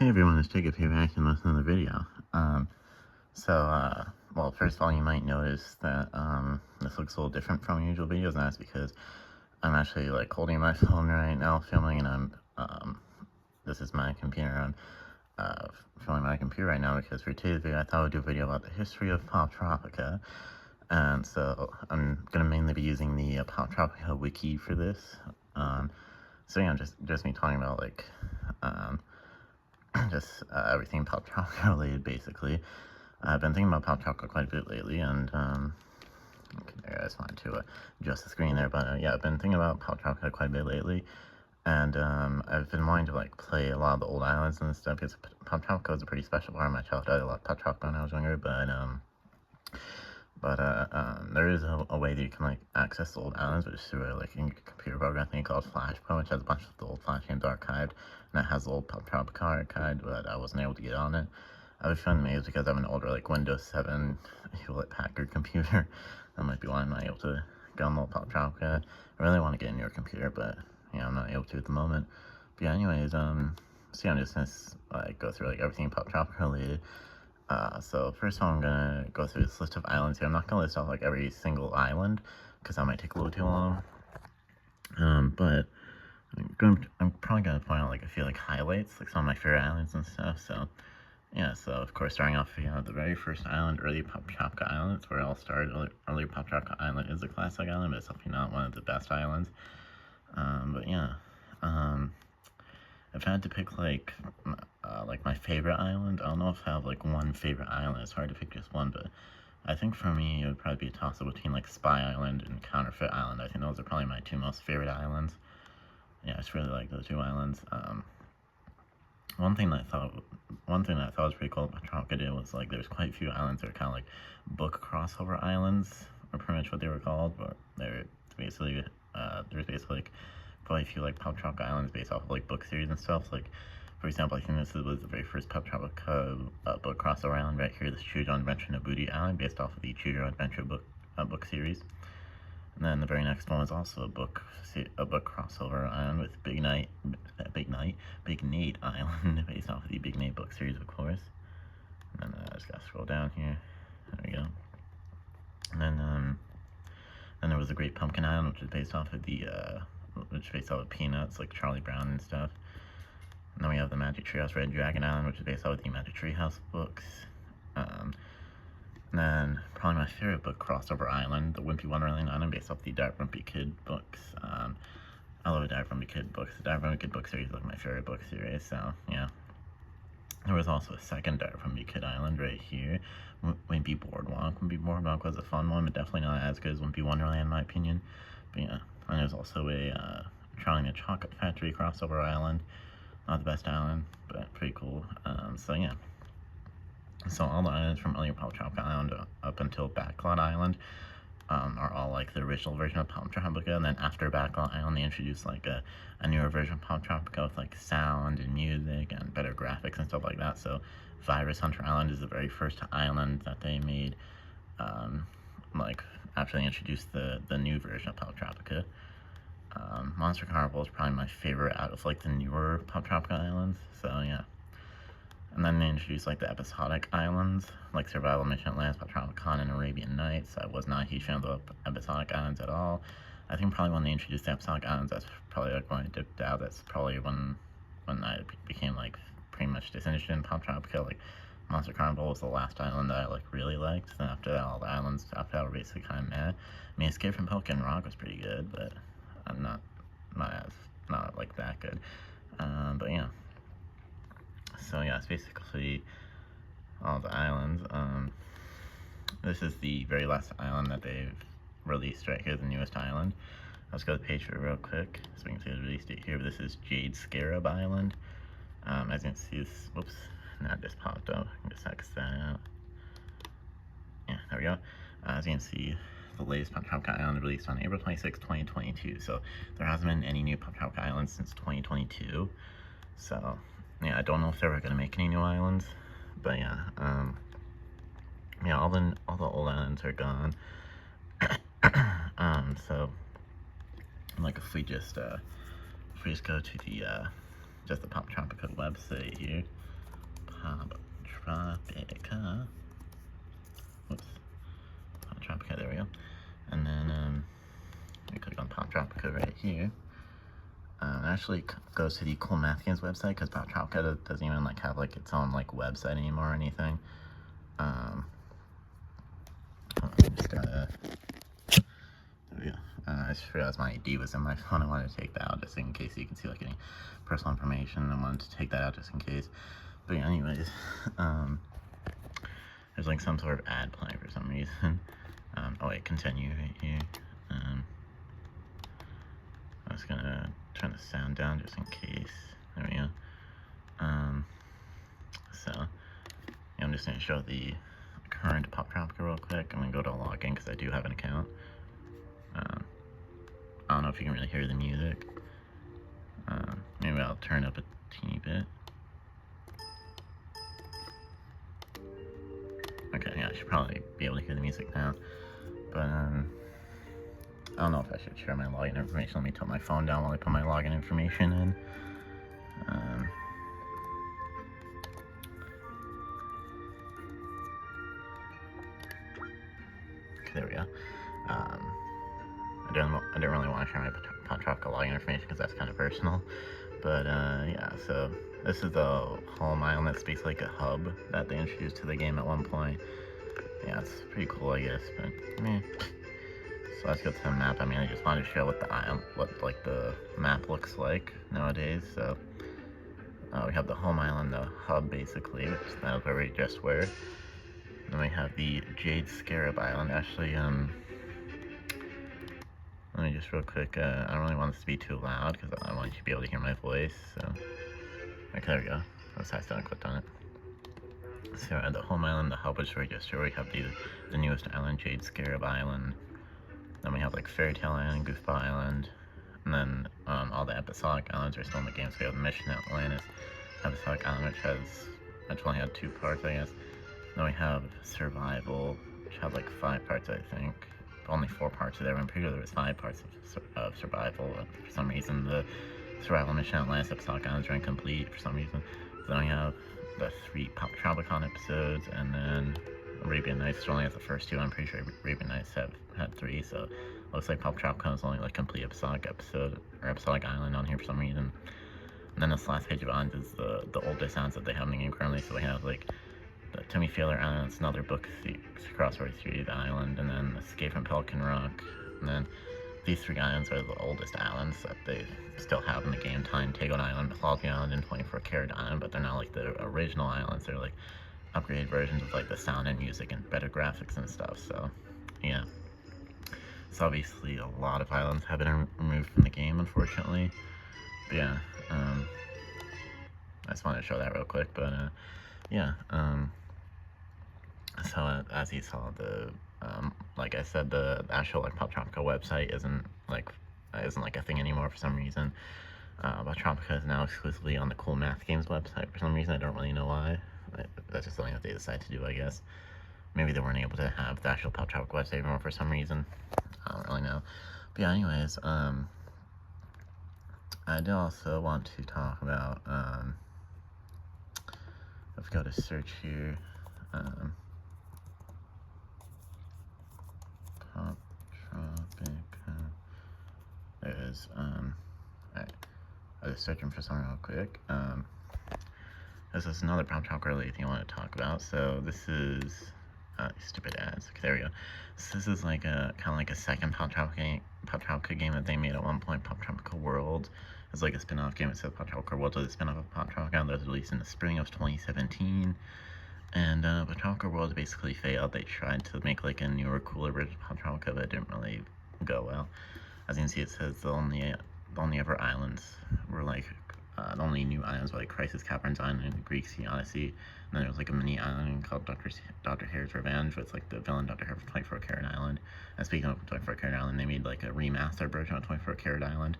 Hey everyone, it's Jacob here back and listening to the video. Well, first of all, you might notice that, this looks a little different from usual videos, and that's because I'm actually, like, holding my phone right now, filming, and this is my computer, I'm, filming my computer right now, because for today's video, I thought I would do a video about the history of Poptropica, and so I'm gonna mainly be using the, Poptropica wiki for this, so yeah, just me talking about, like, everything Poptropica related, basically. I've been thinking about Poptropica quite a bit lately, and, okay, there, I just wanted to adjust the screen there, but, yeah, I've been thinking about Poptropica quite a bit lately, and, I've been wanting to, like, play a lot of the old islands and stuff, because Poptropica was a pretty special part of my childhood. I did a lot of Poptropica when I was younger, there is a way that you can, like, access the old islands, which is through, like, a computer program thing called Flash Pro, which has a bunch of the old Flash games archived, and it has the old Poptropica archived, but I wasn't able to get on it. I was kind of amazed because I have an older, like, Windows 7 Hewlett-Packard computer. That might be why I'm not able to get on the old Poptropica. I really want to get a newer computer, but, yeah, I'm not able to at the moment. But yeah, anyways, so yeah, I'm just gonna, like, go through, like, everything Poptropica related. So first of all, I'm gonna go through this list of islands here. I'm not gonna list off, like, every single island, because that might take a little too long. But I'm probably gonna point out, like, a few, like, highlights, like, some of my favorite islands and stuff, so yeah, so of course, starting off, you know, the very first island, early Poptropica Island, it's where it all started. Early Poptropica Island is a classic island, but it's definitely not one of the best islands. But yeah, if I had to pick, like my favorite island, I don't know if I have, like, one favorite island. It's hard to pick just one, but I think for me, it would probably be a toss-up between, like, Spy Island and Counterfeit Island. I think those are probably my two most favorite islands. Yeah, I just really like those two islands. One thing that I thought was pretty cool about Poptropica did was, like, there's quite a few islands that are kind of like book crossover islands, or pretty much what they were called, but there's basically like quite a few, like, Poptropica islands based off of, like, book series and stuff. Like, for example, I think this was the very first Poptropica book crossover island right here, this Choose Your Own Adventure Nabuti Island, based off of the Choose Your Own Adventure book series. And then the very next one was also a book crossover island with Big Nate Island, based off of the Big Nate book series, of course. And then I just gotta scroll down here. There we go. And then there was the Great Pumpkin Island, which is based off of Peanuts, like Charlie Brown and stuff. And then we have the Magic Treehouse Red Dragon Island, which is based off of the Magic Treehouse books. And then probably my favorite book crossover island, the Wimpy Wonderland Island, based off the Dark Rumpy Kid books. I love the Dark Rumpy Kid books. The Dark Rumpy Kid book series is, like, my favorite book series, so yeah. There was also a second Dark Rumpy Kid island right here, Wimpy Boardwalk. Wimpy Boardwalk was a fun one, but definitely not as good as Wimpy Wonderland in my opinion. But yeah, and there's also a Charlie and the Chocolate Factory crossover island. Not the best island, but pretty cool. So yeah. So all the islands from earlier Poptropica Island up until Backlot Island are all, like, the original version of Poptropica, and then after Backlot Island they introduced, like, a newer version of Poptropica with, like, sound and music and better graphics and stuff like that. So Virus Hunter Island is the very first island that they made, like, after they introduced the new version of Poptropica. Monster Carnival is probably my favorite out of, like, the newer Poptropica islands, so yeah. And then they introduced, like, the episodic islands, like Survival Mission Atlantis, Poptropicon, and Arabian Nights. I was not a huge fan of the episodic islands at all. I think probably when they introduced the episodic islands, that's probably, like, when I dipped out. That's probably when I became, like, pretty much disinterested in Poptropica. Like, Monster Carnival was the last island that I, like, really liked. Then after that, all the islands after that were basically kind of meh. I mean, Escape from Pelican Rock was pretty good, but I'm not like that good. But yeah. So yeah, it's basically all the islands. This is the very last island that they've released right here, the newest island. Let's go to the page for it real quick, so we can see the release date here. But this is Jade Scarab Island. As you can see, this, whoops, that just popped up. I can just X that out. Yeah, there we go. As you can see, the latest Poptropica Island released on April 26, 2022. So there hasn't been any new Poptropica Islands since 2022. So yeah, I don't know if they're ever gonna make any new islands, but yeah, yeah, all the old islands are gone. So like if we just go to the just the Poptropica website here, Poptropica. Whoops. Poptropica, there we go. And then we click on Poptropica right here. Actually goes to the Cool Math Games website, because Poptropica doesn't even like have like its own like website anymore or anything. I just gotta. There we go. I just realized my ID was in my phone. I wanted to take that out just in case you can see like any personal information. I wanted to take that out just in case. But yeah, anyways, there's like some sort of ad playing for some reason. Oh wait, continue right here. I was gonna turn the sound down just in case. There we go. So yeah, I'm just gonna show the current Poptropica real quick. I'm gonna go to login because I do have an account. I don't know if you can really hear the music. Maybe I'll turn up a teeny bit. Okay, yeah, I should probably be able to hear the music now. But I don't know if I should share my login information. Let me tilt my phone down while I put my login information in. Okay, there we go. I didn't really want to share my Poptropica login information because that's kind of personal. But yeah, so this is the home island. That's basically like a hub that they introduced to the game at one point. Yeah, it's pretty cool, I guess. But meh. So let's go to the map. I mean, I just wanted to show what the map looks like nowadays. So we have the home island, the hub basically, which that's where we just were. Then we have the Jade Scarab Island. Actually, let me just real quick, I don't really want this to be too loud because I want you to be able to hear my voice, so. Okay, there we go. I accidentally clicked on it. So at the home island, the hub is right just here. We have the newest island, Jade Scarab Island. Then we have like Fairy Tale Island, Goofball Island, and then all the episodic islands are still in the game. So we have Mission Atlantis episodic island, which only had 2 parts, I guess. Then we have Survival, which had like 5 parts, I think. Only 4 parts of there. I'm pretty sure there was 5 parts of Survival. For some reason, the Survival Mission Atlantis episodic islands are incomplete for some reason. So then we have the 3 Poptropica episodes, and then Arabian Nights only has the first 2. I'm pretty sure Arabian Nights had 3, so it looks like Poptropica is only like complete episodic episode or episodic island on here for some reason. And then this last page of islands is the oldest islands that they have in the game currently. So we have like the Timmy Failure Island, it's another book crossword series island, and then Escape from Pelican Rock, and then these 3 islands are the oldest islands that they still have in the game. Time Tagon Island, Mythology Island, and 24 Karat Island, but they're not like the original islands. They're like upgraded versions with like the sound and music and better graphics and stuff. So yeah, so obviously a lot of islands have been removed from the game, unfortunately. But yeah, I just wanted to show that real quick. But yeah, so as you saw, like I said, the actual like Poptropica website isn't like a thing anymore for some reason. Poptropica is now exclusively on the Cool Math Games website for some reason. I don't really know why. That's just something that they decided to do, I guess. Maybe they weren't able to have the actual Poptropica website anymore for some reason. I don't really know. But yeah, anyways, I do also want to talk about, let's go to search here. Poptropica. There it is. Alright. I was searching for something real quick. This is another Poptropica related thing I want to talk about. So this is stupid ads. Okay, there we go. So this is like kind of like a second Poptropica game that they made at one point. Poptropica World. It's like a spin-off game. It says Poptropica World was a spin-off of Poptropica, that was released in the spring of 2017. And Poptropica World basically failed. They tried to make like a newer, cooler version of Poptropica, but it didn't really go well. As you can see, it says the only ever islands were like the only new islands were like Crisis Capricorn's Island and Greek Sea Odyssey. And then there was like a mini island called Dr. Hare's Revenge, with like the villain Dr. Hare from 24 Karat Island. And speaking of 24 Karat Island, they made like a remastered version of 24 Karat Island.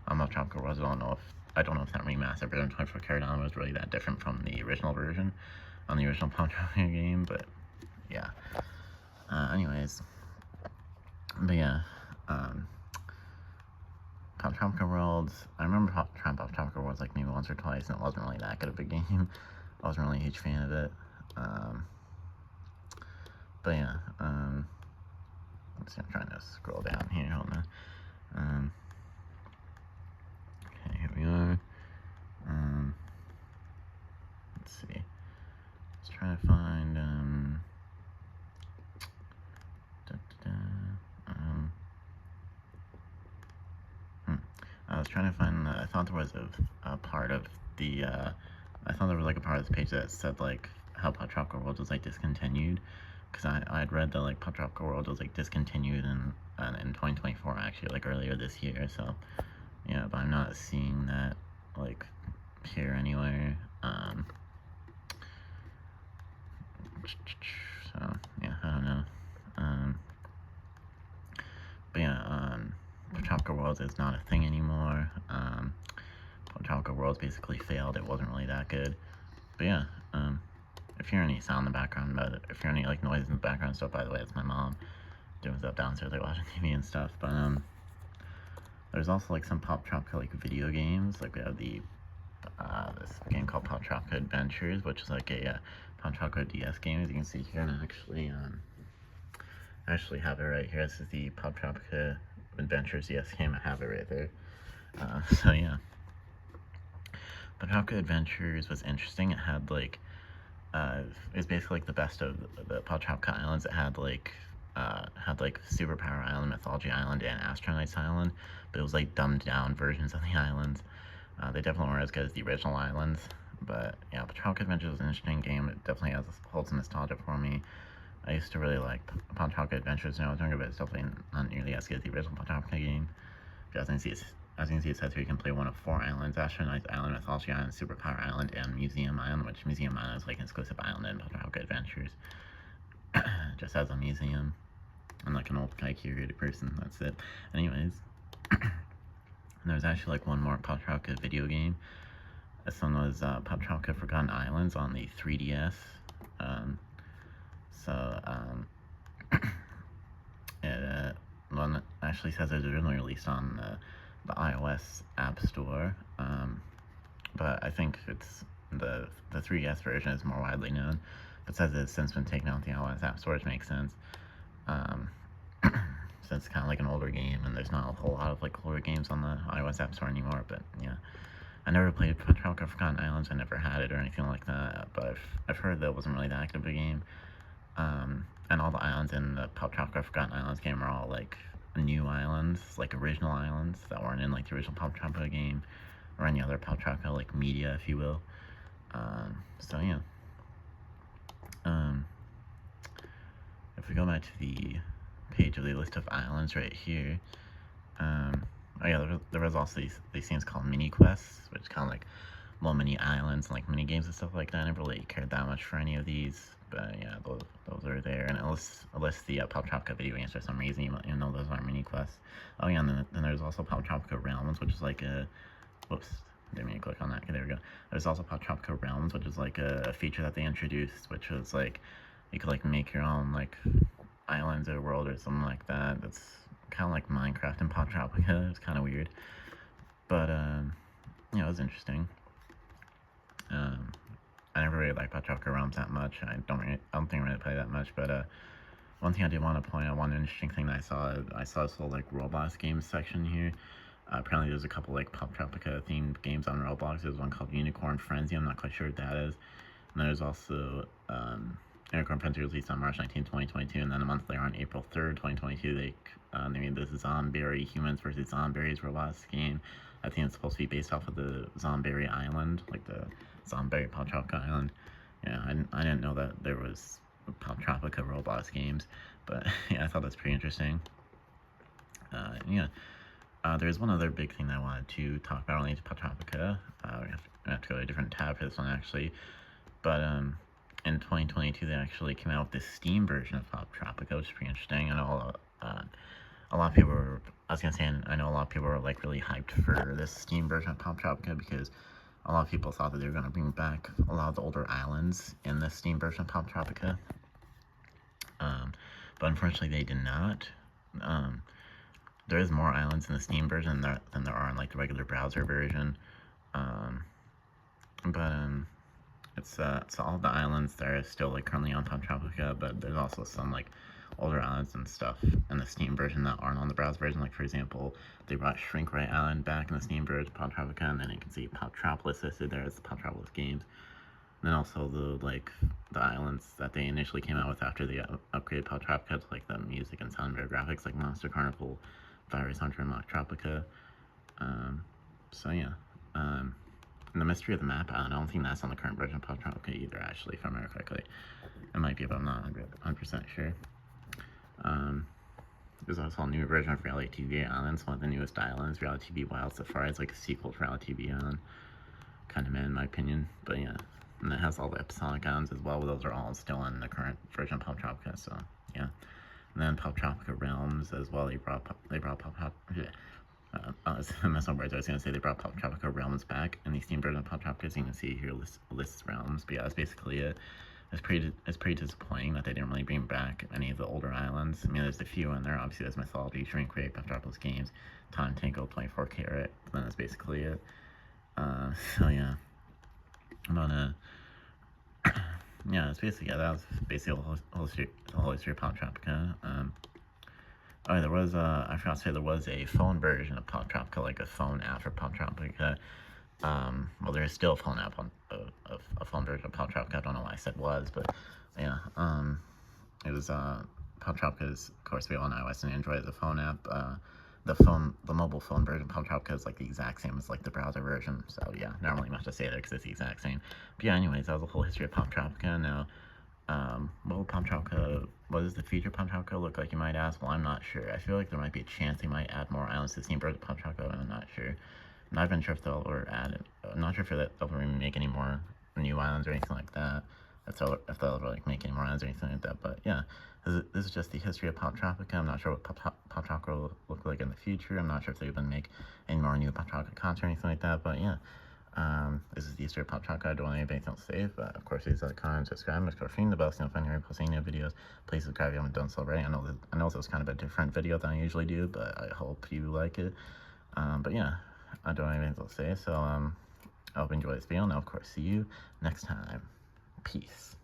Poptropica World, I don't know if that remastered version of 24 Karat Island was really that different from the original version on the original Poptropica game, but yeah. Anyways, but yeah, Poptropica World, I remember trying Poptropica World like maybe once or twice, and it wasn't really that good of a game. I wasn't really a huge fan of it. But yeah, let's see, I'm trying to scroll down here, hold on. Okay, here we are. Let's see. Let's try to find, I was trying to find, I thought there was a part of the, I thought there was like a part of this page that said like how Poptropica World was like discontinued, because I'd read that like Poptropica World was like discontinued in 2024 actually, like earlier this year, so yeah, but I'm not seeing that like here anywhere. So yeah, I don't know. But yeah, Poptropica World is not a thing anymore. Poptropica World's basically failed. It wasn't really that good. But yeah, if you hear any sound in the background, if you hear any like noise in the background stuff, by the way, it's my mom doing stuff downstairs, like watching TV and stuff. But there's also like some Poptropica like video games. Like we have the this game called Poptropica Adventures, which is like a Poptropica DS game, as you can see here, and I actually have it right here. This is the Poptropica Adventures DS game. I have it right there. So yeah, Poptropica Adventures was interesting. It had like it was basically like the best of the Poptropica Islands. It had like Superpower Island, Mythology Island, and Astronauts Island, but it was like dumbed down versions of the islands. They definitely weren't as good as the original islands, but yeah, Poptropica Adventures was an interesting game. It definitely holds some nostalgia for me. I used to really like Poptropica Adventures when I was younger, but it's definitely not nearly as good as the original Poptropica game. As you can see, it says here you can play one of 4 islands: Astronauts Island, Mythology Island, Superpower Island, and Museum Island, which Museum Island is like an exclusive island in Poptropica Adventures. Just as a museum. I'm like an old guy-curated person, that's it. Anyways, there's actually like one more Poptropica video game. This one was Poptropica Forgotten Islands on the 3DS. It one actually says it was originally released on the iOS App Store, but I think it's the 3DS version is more widely known. But it says it's since been taken off the iOS App Store, which makes sense. So it's kind of like an older game, and there's not a whole lot of like older games on the iOS App Store anymore. But yeah, I never played Poptropica Forgotten Islands. I never had it or anything like that. But I've heard that it wasn't really that active a game. And all the islands in the Poptropica Forgotten Islands game are all like new islands, like original islands that weren't in like the original Poptropica game or any other Poptropica like media, if you will. So yeah. If we go back to the page of the list of islands right here, oh yeah, there was also these things called mini quests, which is kind of like little mini islands and like mini games and stuff like that. I never really cared that much for any of these, but yeah, those are there. And it lists the Poptropica video games for some reason, even though those aren't mini quests. Oh yeah, and then there's also Poptropica Realms, which is like a, whoops, didn't mean to click on that. Okay, there we go. There's also Poptropica Realms, which is like a feature that they introduced, which was like you could like make your own like islands or world or something like that. That's kind of like Minecraft and Poptropica. It's kind of weird, but yeah, it was interesting. I never really liked Poptropica Realms that much. I don't think I really play that much, but one thing I did want to point out, one interesting thing that I saw this little like Roblox games section here. Apparently there's a couple like Poptropica themed games on Roblox. There's one called Unicorn Frenzy. I'm not quite sure what that is. And there's also Unicorn Frenzy released on March 19, 2022, and then a month later on April 3rd, 2022, they made this Zomberry Humans vs. Zomberries Roblox game. I think it's supposed to be based off of the Zomberry Island, like the Zomberry Poptropica Island. Yeah, I didn't know that there was Poptropica Roblox games, but yeah, I thought that's pretty interesting. Yeah. There's one other big thing that I wanted to talk about related to Poptropica. We have to go to a different tab for this one, actually. But in 2022, they actually came out with this Steam version of Poptropica, which is pretty interesting. I know a lot of people were, I know a lot of people were like really hyped for this Steam version of Poptropica because a lot of people thought that they were going to bring back a lot of the older islands in the Steam version of Poptropica. But unfortunately, they did not. There is more islands in the Steam version than there are in like the regular browser version. But it's all the islands that are still like currently on Poptropica, but there's also some like older islands and stuff in the Steam version that aren't on the browser version. Like for example, they brought Shrink Ray Island back in the Steam version of Poptropica, and then you can see Poptropolis listed there as the Poptropolis games. And then also the islands that they initially came out with after they upgraded Poptropica to like the music and sound and graphics, like Monster Carnival, Virus Hunter, and Mocktropica. So yeah. And the Mystery of the Map Island, I don't think that's on the current version of Poptropica either, actually, if I remember correctly. It might be, but I'm not 100% sure. There's also a new version of Reality TV Islands, one of the newest islands. Reality TV Wild Safari is like a sequel to Reality TV Island. Kind of meh, in my opinion, but yeah. And it has all the episodic islands as well, but those are all still in the current version of Poptropica, so yeah. And then Poptropica Realms as well. They brought I was messing words. I was gonna say they brought Poptropica Realms back in the Steam version of Poptropica. As you can see here, lists realms. But yeah, that's basically it. It's pretty disappointing that they didn't really bring back any of the older islands. I mean, there's a few in there. Obviously, there's Mythology, Shrink Ray, Poptropolis Games, Time Tangle, 24 Karat. Then that's basically it. So yeah, I'm gonna. Yeah, that's basically it. That was basically the whole history of Poptropica. Oh, there was I forgot to say there was a phone version of Poptropica, like a phone app for Poptropica. Well, there is still a phone app on a phone version of Poptropica. I don't know why I said was, but yeah. It was Poptropica is of course available on iOS and Android as a phone app. The mobile phone version of Poptropica is like the exact same as like the browser version. So yeah, not really much to say there because it's the exact same. But yeah, anyways, that was the whole history of Poptropica. Now, what does the future Poptropica look like, you might ask? Well, I'm not sure. I feel like there might be a chance they might add more islands to Steam version of Poptropica, but I'm not sure. I'm not even sure if they'll ever add. I'm not sure if they'll ever make any more new islands or anything like that. If they'll ever like make any more islands or anything like that. But yeah, this is just the history of Poptropica. I'm not sure what Poptropica will look like in the future. I'm not sure if they're going to make any more new Poptropica content or anything like that. But yeah. This is the history of Poptropica. I don't really have anything else to say, but of course, please like, comment, subscribe, make sure to ring the bell so you don't find any posting new videos. Please subscribe if you haven't done so already. I know this was kind of a different video than I usually do, but I hope you like it. But yeah, I don't have anything else to say, so I hope you enjoy this video, and I'll of course see you next time. Peace.